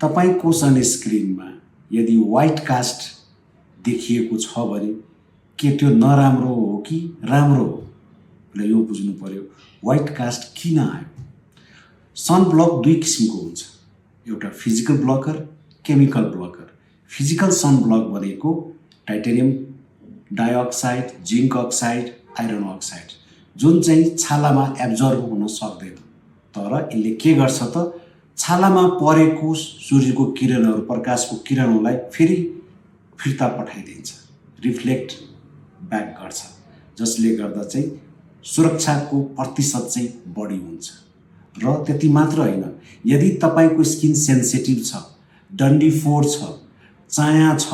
तपाईको सनस्क्रिनमा यदि white caste देखिएको छ भने के त्यो नराम्रो हो कि राम्रो हो? यो बुझ्नु पर्यो। व्हाइट कास्ट किन आयो? सन ब्लक दुई किसिमको हुन्छ, एउटा physical blocker, chemical blocker. Physical sunblock भनेको titanium dioxide, zinc oxide, iron oxide, जुन चाहिँ छालामा एब्जर्ब हुन सक्दैन, तर यसले के गर्छ त छालामा परेको सूर्यको किरणहरू, प्रकाशको किरणहरूलाई फेरि फिर्ता पठाइदिन्छ, रिफ्लेक्ट ब्याक गर्छ, जसले गर्दा चाहिँ सुरक्षाको प्रतिशत चाहिँ बढी हुन्छ। र त्यति मात्र होइन, यदि तपाईको स्किन सेन्सिटिभ छ, डन्डी फोर छ, चाया छ,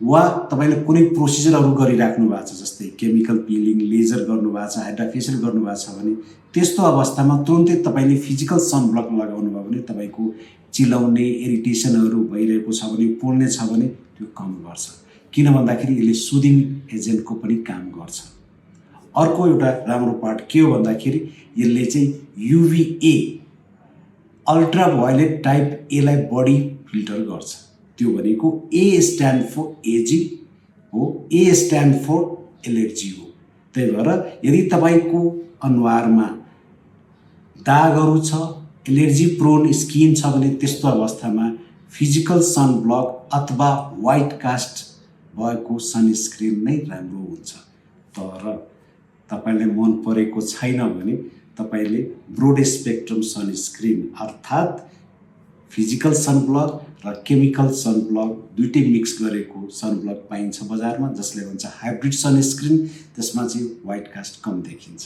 वा तपाईले कुनै प्रोसिजरहरू गरिराख्नु भएको छ, जस्तै केमिकल पिलिङ, लेजर गर्नुभएको छ, हाइड्राफेसियल गर्नुभएको छ भने त्यस्तो अवस्थामा तुरुन्तै तपाईले फिजिकल सन ब्लक लगाउनु भयो भने तपाईको चिलाउने, इरिटेसनहरू भइरहेको छ भने, पोल्ने छ भने त्यो कम गर्छ। किन भन्दाखेरि यसले सुदिङ एजेन्टको पनि काम गर्छ। अर्को एउटा राम्रो पार्ट के हो भन्दाखेरि यसले चाहिँ युभीए, अल्ट्रा भायोलेट टाइप ए लाई बढी फिल्टर गर्छ। त्यो भनेको ए स्ट्यान्ड फर एजिङ हो, ए स्ट्यान्ड फर एलर्जी हो। त्यही भएर यदि तपाईको अनुहारमा दागहरू छ, एलर्जी प्रोन स्किन छ भने त्यस्तो अवस्थामा फिजिकल सन ब्लक अथवा व्हाइट कास्ट भएको सनस्क्रिन नै राम्रो हुन्छ। तर तपाईलाई मन परेको छैन भने तपाईले ब्रोड स्पेक्ट्रम सनस्क्रिन अर्थात् फिजिकल सन ब्लक र केमिकल सन ब्लक दुईटै मिक्स गरेको सन ब्लक पाइन्छ बजारमा, जसले भन्छ हाइब्रिड सनस्क्रिन। त्यसमा चाहिँ व्हाइट कास्ट कम देखिन्छ।